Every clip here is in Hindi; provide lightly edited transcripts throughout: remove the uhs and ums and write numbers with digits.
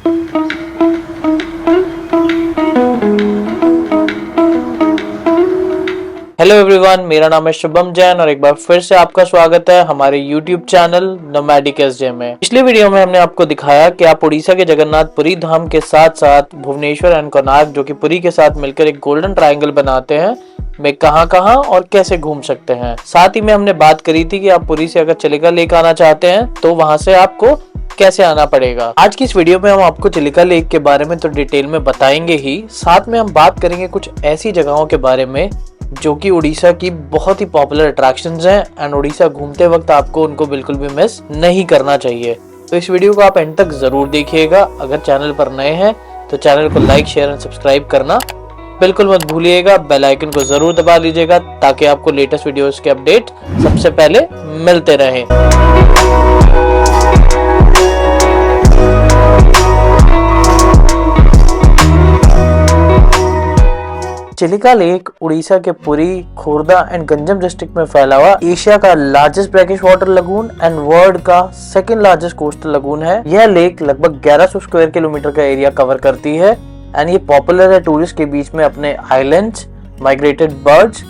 हेलो एवरीवन, मेरा नाम है शुभम जैन और एक बार फिर से आपका स्वागत है हमारे YouTube चैनल नोमैडिक एसजे में। पिछली वीडियो में हमने आपको दिखाया कि आप उड़ीसा के जगन्नाथपुरी धाम के साथ साथ भुवनेश्वर एंड कोणार्क जो कि पुरी के साथ मिलकर एक गोल्डन ट्रायंगल बनाते हैं में कहां और कैसे घूम सकते हैं। साथ ही में हमने बात करी थी कि आप पुरी से अगर चिलिका लेक आना चाहते हैं तो वहां से आपको कैसे आना पड़ेगा। आज की इस वीडियो में हम आपको चिलिका लेक के बारे में तो डिटेल में बताएंगे ही, साथ में हम बात करेंगे कुछ ऐसी जगहों के बारे में जो कि उड़ीसा की बहुत ही पॉपुलर अट्रैक्शंस हैं एंड उड़ीसा घूमते वक्त आपको उनको बिल्कुल भी मिस नहीं करना चाहिए। तो इस वीडियो को आप एंड तक जरूर देखिएगा। अगर चैनल पर नए हैं तो चैनल को लाइक, शेयर एंड सब्सक्राइब करना बिल्कुल मत भूलिएगा। बेल आइकन को जरूर दबा लीजिएगा ताकि आपको लेटेस्ट वीडियोस के अपडेट सबसे पहले मिलते रहें। चिलिका लेक उड़ीसा के पुरी, खोर्धा एंड गंजम डिस्ट्रिक्ट में फैला हुआ एशिया का largest brackish water lagoon and world का सेकंड लार्जेस्ट कोस्टल लगून है। यह लेक लगभग 1100 स्क्वायर किलोमीटर का एरिया कवर करती है एंड ये पॉपुलर है टूरिस्ट के बीच में अपने islands, migrated birds,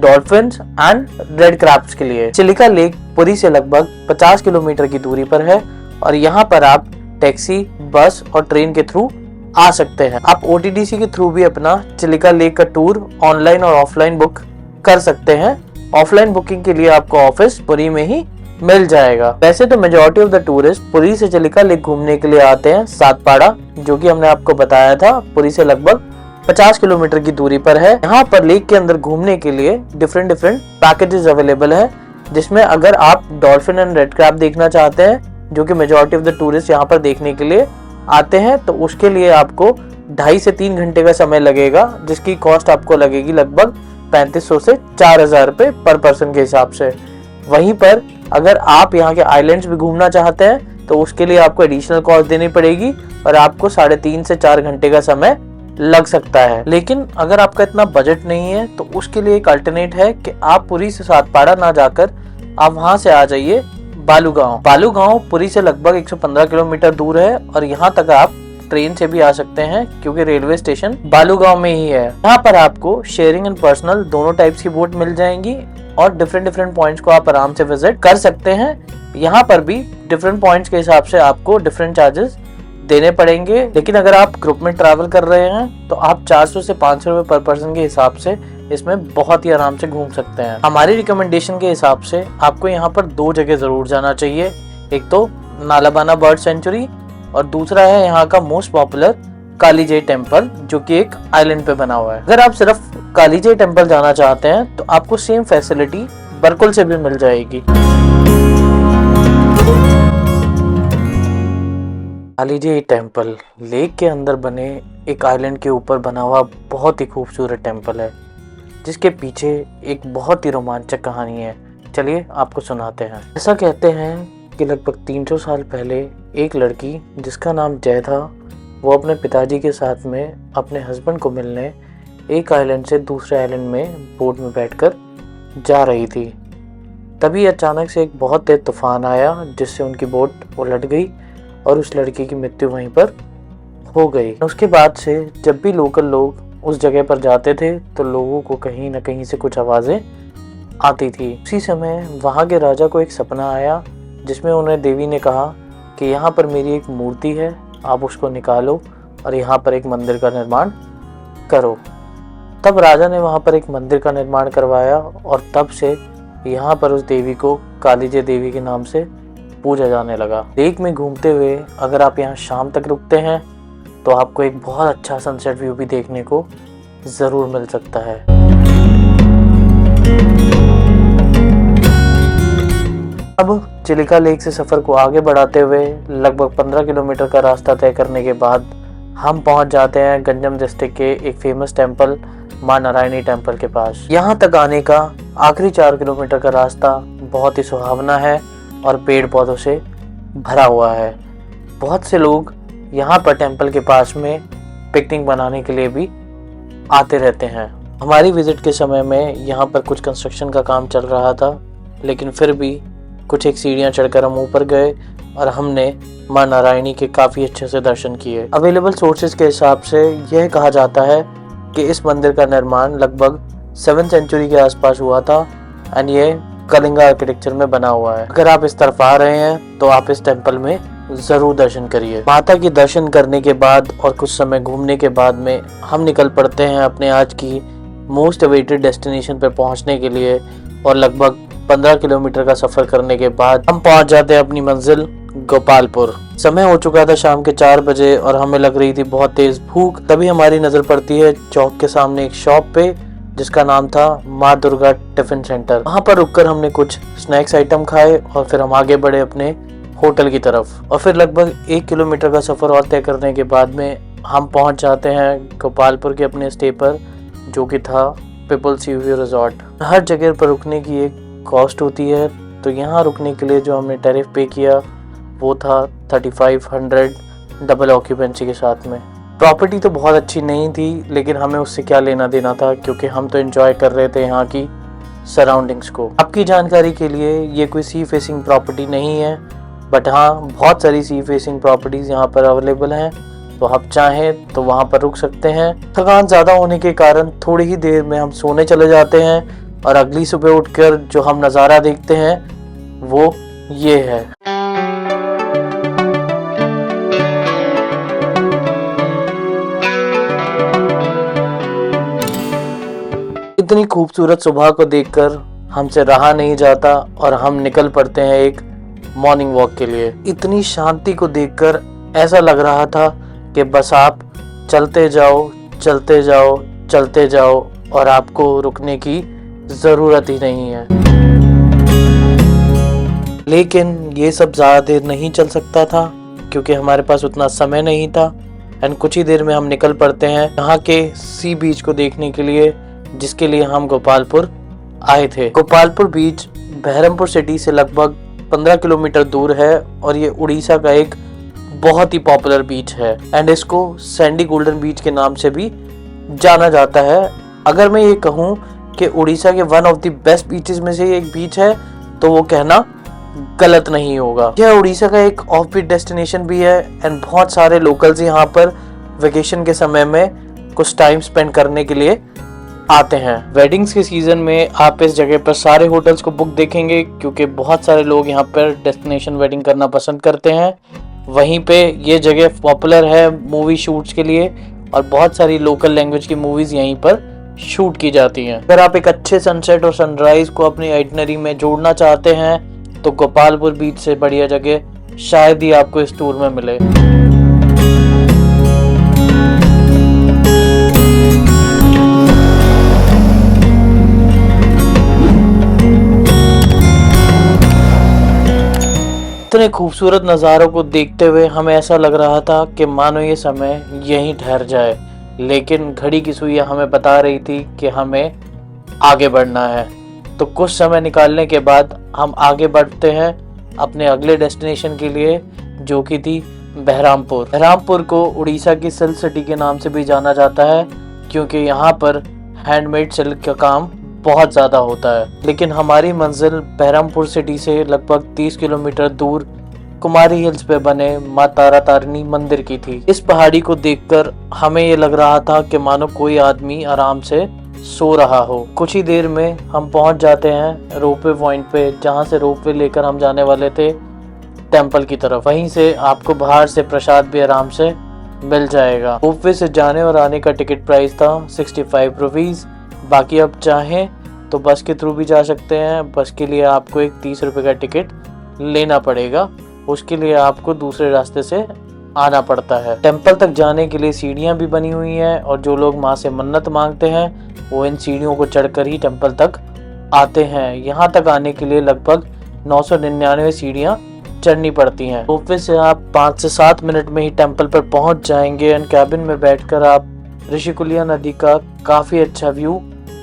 dolphins and red crabs के लिए। चिलिका लेक पुरी से लगभग 50 किलोमीटर की दूरी पर है और यहाँ पर आप टैक्सी, बस और ट्रेन के थ्रू आ सकते हैं। आप OTDC के थ्रू भी अपना चिलिका लेक का टूर ऑनलाइन और ऑफलाइन बुक कर सकते हैं। ऑफलाइन बुकिंग के लिए आपको ऑफिस पुरी में ही मिल जाएगा। वैसे तो majority of the tourist Puri से चिलिका लेक घूमने के लिए आते हैं। सातपाड़ा, जो कि हमने आपको बताया था, पुरी से लगभग 50 किलोमीटर की दूरी पर है। यहाँ पर लेक के अंदर घूमने के लिए डिफरेंट पैकेजेस अवेलेबल है, जिसमें अगर आप डॉल्फिन एंड रेड क्रैब देखना चाहते हैं, जो कि मेजॉरिटी ऑफ द टूरिस्ट यहाँ पर देखने के लिए आते हैं, तो उसके लिए आपको 2.5 से 3 घंटे का समय लगेगा, जिसकी कॉस्ट आपको लगेगी लगभग 3500 से 4000 रुपए पर पर्सन के हिसाब से। वहीं पर अगर आप यहाँ के आइलैंड्स भी घूमना चाहते हैं तो उसके लिए आपको एडिशनल कॉस्ट देनी पड़ेगी और आपको 3.5 से 4 घंटे का समय लग सकता है। लेकिन अगर आपका इतना बजट नहीं है तो उसके लिए एक अल्टरनेट है कि आप पुरी से सातपाड़ा ना जाकर आप वहां से आ जाइए बालूगांव पुरी से लगभग 115 किलोमीटर दूर है और यहाँ तक आप ट्रेन से भी आ सकते हैं क्योंकि रेलवे स्टेशन बालूगांव में ही है। यहाँ पर आपको शेयरिंग एंड पर्सनल दोनों टाइप्स की बोट मिल जाएंगी और डिफरेंट पॉइंट्स को आप आराम से विजिट कर सकते हैं। यहाँ पर भी डिफरेंट पॉइंट्स के हिसाब से आपको डिफरेंट चार्जेस देने पड़ेंगे, लेकिन अगर आप ग्रुप में ट्रैवल कर रहे हैं तो आप 400 से 500 रुपए पर पर्सन के हिसाब से इसमें बहुत ही आराम से घूम सकते हैं। हमारी रिकमेंडेशन के हिसाब से आपको यहाँ पर 2 जगह जरूर जाना चाहिए। एक तो नालाबाना बर्ड सेंचुरी और दूसरा है यहाँ का मोस्ट पॉपुलर कालीजई टेम्पल, जो कि एक आइलैंड पे बना हुआ है। अगर आप सिर्फ कालीजई टेम्पल जाना चाहते हैं तो आपको सेम फैसिलिटी बरकुल से भी मिल जाएगी। कालीजई टेम्पल लेक के अंदर बने एक आइलैंड के ऊपर बना हुआ बहुत ही खूबसूरत टेम्पल है, जिसके पीछे एक बहुत ही रोमांचक कहानी है। चलिए आपको सुनाते हैं। ऐसा कहते हैं कि लगभग 300 साल पहले एक लड़की जिसका नाम जय था, वो अपने पिताजी के साथ में अपने हस्बैंड को मिलने एक आइलैंड से दूसरे आइलैंड में बोट में बैठकर जा रही थी। तभी अचानक से एक बहुत तेज तूफान आया जिससे उनकी बोट उलट गई और उस लड़की की मृत्यु वहीं पर हो गई। उसके बाद से जब भी लोकल लोग उस जगह पर जाते थे तो लोगों को कहीं न कहीं से कुछ आवाजें आती थी। उसी समय वहां के राजा को एक सपना आया जिसमें उन्हें देवी ने कहा कि यहाँ पर मेरी एक मूर्ति है, आप उसको निकालो और यहाँ पर एक मंदिर का निर्माण करो। तब राजा ने वहाँ पर एक मंदिर का निर्माण करवाया और तब से यहाँ पर उस देवी को कालीजई देवी के नाम से पूजा जाने लगा। लेक में घूमते हुए अगर आप यहाँ शाम तक रुकते हैं तो आपको एक बहुत अच्छा सनसेट व्यू भी देखने को जरूर मिल सकता है। अब चिलिका लेक से सफर को आगे बढ़ाते हुए लगभग 15 किलोमीटर का रास्ता तय करने के बाद हम पहुंच जाते हैं गंजम डिस्ट्रिक्ट के एक फेमस टेम्पल मां नारायणी टेम्पल के पास। यहाँ तक आने का आखिरी 4 किलोमीटर का रास्ता बहुत ही सुहावना है और पेड़ पौधों से भरा हुआ है। बहुत से लोग यहाँ पर टेम्पल के पास में पिकनिक बनाने के लिए भी आते रहते हैं। हमारी विजिट के समय में यहाँ पर कुछ कंस्ट्रक्शन का काम चल रहा था, लेकिन फिर भी कुछ एक सीढ़ियाँ चढ़कर हम ऊपर गए और हमने मां नारायणी के काफी अच्छे से दर्शन किए। अवेलेबल सोर्सेज के हिसाब से यह कहा जाता है कि इस मंदिर का निर्माण लगभग 7th सेंचुरी के आसपास हुआ था एंड ये कलिंगा आर्किटेक्चर में बना हुआ है। अगर आप इस तरफ आ रहे हैं तो आप इस टेम्पल में जरूर दर्शन करिए। माता के दर्शन करने के बाद और कुछ समय घूमने के बाद में हम निकल पड़ते हैं अपने आज की मोस्ट अवेटेड डेस्टिनेशन पर पहुंचने के लिए, और लगभग 15 किलोमीटर का सफर करने के बाद हम पहुंच जाते हैं अपनी मंजिल गोपालपुर। समय हो चुका था शाम के 4 बजे और हमें लग रही थी बहुत तेज भूख। तभी हमारी नजर पड़ती है चौक के सामने एक शॉप पे जिसका नाम था माँ दुर्गा टिफिन सेंटर। वहाँ पर रुककर हमने कुछ स्नैक्स आइटम खाए और फिर हम आगे बढ़े अपने होटल की तरफ। और फिर लगभग 1 किलोमीटर का सफर और तय करने के बाद में हम पहुंच जाते हैं गोपालपुर के अपने स्टे पर, जो कि था पीपल सी व्यू रिजॉर्ट। हर जगह पर रुकने की एक कॉस्ट होती है, तो यहाँ रुकने के लिए जो हमने टैरिफ पे किया वो था 3500 डबल ऑक्यूपेंसी के साथ में। प्रॉपर्टी तो बहुत अच्छी नहीं थी, लेकिन हमें उससे क्या लेना देना था, क्योंकि हम तो एंजॉय कर रहे थे यहाँ की सराउंडिंग्स को। आपकी जानकारी के लिए ये कोई सी फेसिंग प्रॉपर्टी नहीं है, बट हाँ बहुत सारी सी फेसिंग प्रॉपर्टीज यहाँ पर अवेलेबल हैं, तो आप चाहें तो वहाँ पर रुक सकते हैं। थकान ज़्यादा होने के कारण थोड़ी ही देर में हम सोने चले जाते हैं और अगली सुबह उठकर जो हम नज़ारा देखते हैं वो ये है। इतनी खूबसूरत सुबह को देखकर हमसे रहा नहीं जाता और हम निकल पड़ते हैं एक मॉर्निंग वॉक के लिए। इतनी शांति को देखकर ऐसा लग रहा था कि बस आप चलते जाओ चलते जाओ चलते जाओ और आपको रुकने की ज़रूरत ही नहीं है। लेकिन ये सब ज़्यादा देर नहीं चल सकता था क्योंकि हमारे पास उतना समय नहीं था एंड कुछ ही देर में हम निकल पड़ते हैं यहाँ के सी बीच को देखने के लिए, जिसके लिए हम गोपालपुर आए थे। गोपालपुर बीच बहरमपुर सिटी से लगभग 15 किलोमीटर दूर है और ये उड़ीसा का एक बहुत ही पॉपुलर बीच है एंड इसको सैंडी गोल्डन बीच के नाम से भी जाना जाता है। अगर मैं ये कहूँ कि उड़ीसा के one of the best beaches में से एक बीच है तो वो कहना गलत नहीं होगा। यह उड़ीसा का एक ऑफ बीट डेस्टिनेशन भी है एंड बहुत सारे लोकल्स यहाँ पर वेकेशन के समय में कुछ टाइम स्पेंड करने के लिए आते हैं। वेडिंग्स के सीजन में आप इस जगह पर सारे होटल्स को बुक देखेंगे क्योंकि बहुत सारे लोग यहाँ पर डेस्टिनेशन वेडिंग करना पसंद करते हैं। वहीं पे ये जगह पॉपुलर है मूवी शूट्स के लिए और बहुत सारी लोकल लैंग्वेज की मूवीज यहीं पर शूट की जाती हैं। अगर आप एक अच्छे सनसेट और सनराइज को अपनी आइटनरी में जोड़ना चाहते हैं तो गोपालपुर बीच से बढ़िया जगह शायद ही आपको इस टूर में मिले। इतने खूबसूरत नज़ारों को देखते हुए हमें ऐसा लग रहा था कि मानो ये समय यहीं ठहर जाए, लेकिन घड़ी की सुइयां हमें बता रही थी कि हमें आगे बढ़ना है। तो कुछ समय निकालने के बाद हम आगे बढ़ते हैं अपने अगले डेस्टिनेशन के लिए, जो कि थी बहरामपुर। बहरामपुर को उड़ीसा की सिल्क सिटी के नाम से भी जाना जाता है क्योंकि यहाँ पर हैंडमेड सिल्क का काम बहुत ज़्यादा होता है। लेकिन हमारी मंजिल बहरामपुर सिटी से लगभग 30 किलोमीटर दूर कुमारी हिल्स पे बने माँ तारा तारिणी मंदिर की थी। इस पहाड़ी को देखकर हमें ये लग रहा था कि मानो कोई आदमी आराम से सो रहा हो। कुछ ही देर में हम पहुंच जाते हैं रोपवे पॉइंट पे, जहां से रोपवे लेकर हम जाने वाले थे टेम्पल की तरफ। वहीं से आपको बाहर से प्रसाद भी आराम से मिल जाएगा। रोपवे से जाने और आने का टिकट प्राइस था 65 रुपीज़। बाकी आप चाहें तो बस के थ्रू भी जा सकते हैं। बस के लिए आपको एक 30 रुपये का टिकट लेना पड़ेगा, उसके लिए आपको दूसरे रास्ते से आना पड़ता है। टेम्पल तक जाने के लिए सीढ़ियां भी बनी हुई हैं और जो लोग माँ से मन्नत मांगते हैं वो इन सीढ़ियों को चढ़कर ही टेम्पल तक आते हैं। यहाँ तक आने के लिए लगभग 999 सीढ़ियाँ चढ़नी पड़ती हैं। रोपवे से आप 5 से 7 मिनट में ही टेम्पल पर पहुँच जाएंगे एंड कैबिन में बैठकर आप ऋषिकुलिया नदी का काफ़ी अच्छा व्यू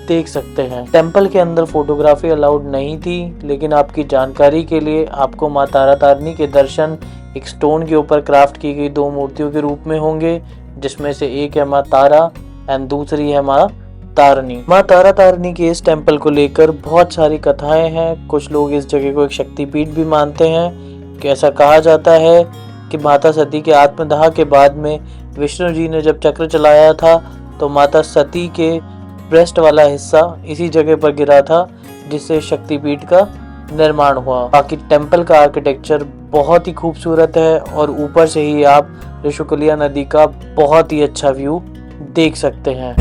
देख सकते हैं। टेम्पल के अंदर फोटोग्राफी अलाउड नहीं थी, लेकिन आपकी जानकारी के लिए आपको माँ तारा तारिणी के दर्शन एक स्टोन के ऊपर क्राफ्ट की गई 2 मूर्तियों के रूप में होंगे, जिसमें से एक है माँ तारा एंड दूसरी है माँ तारिणी। माँ तारा तारिणी के इस टेम्पल को लेकर बहुत सारी कथाएं हैं। कुछ लोग इस जगह को एक शक्तिपीठ भी मानते हैं कि ऐसा कहा जाता है कि माता सती के आत्मदाह के बाद में विष्णु जी ने जब चक्र चलाया था तो माता सती के ब्रेस्ट वाला हिस्सा इसी जगह पर गिरा था, जिससे शक्तिपीठ का निर्माण हुआ। बाकी टेम्पल का आर्किटेक्चर बहुत ही खूबसूरत है और ऊपर से ही आप ऋषिकुलिया नदी का बहुत ही अच्छा व्यू देख सकते हैं।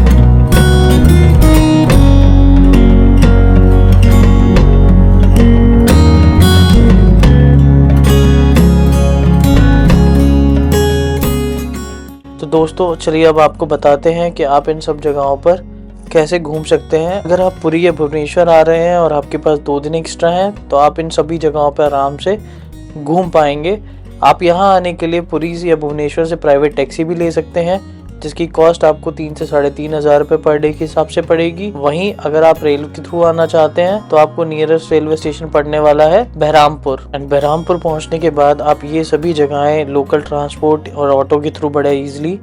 तो दोस्तों चलिए अब आपको बताते हैं कि आप इन सब जगहों पर कैसे घूम सकते हैं। अगर आप पुरी या भुवनेश्वर आ रहे हैं और आपके पास 2 दिन एक्स्ट्रा हैं तो आप इन सभी जगहों पर आराम से घूम पाएंगे। आप यहाँ आने के लिए पुरी या भुवनेश्वर से प्राइवेट टैक्सी भी ले सकते हैं, जिसकी कॉस्ट आपको 3 से 3,500 रुपये पर डे के हिसाब से पड़ेगी। वहीं अगर आप रेल के थ्रू आना चाहते हैं तो आपको नियरेस्ट रेलवे स्टेशन पड़ने वाला है बहरामपुर। एंड बहरामपुर पहुंचने के बाद आप ये सभी जगहें लोकल ट्रांसपोर्ट और ऑटो के थ्रू बड़े इजीली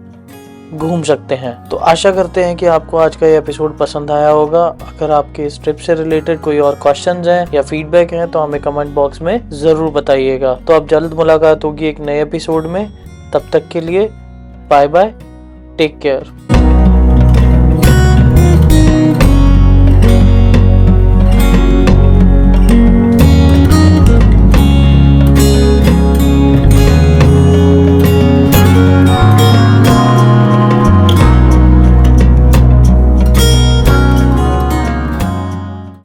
घूम सकते हैं। तो आशा करते हैं कि आपको आज का ये एपिसोड पसंद आया होगा। अगर आपके इस ट्रिप से रिलेटेड कोई और क्वेश्चंस हैं या फीडबैक हैं तो हमें कमेंट बॉक्स में जरूर बताइएगा। तो अब जल्द मुलाकात होगी एक नए एपिसोड में। तब तक के लिए बाय बाय, टेक केयर।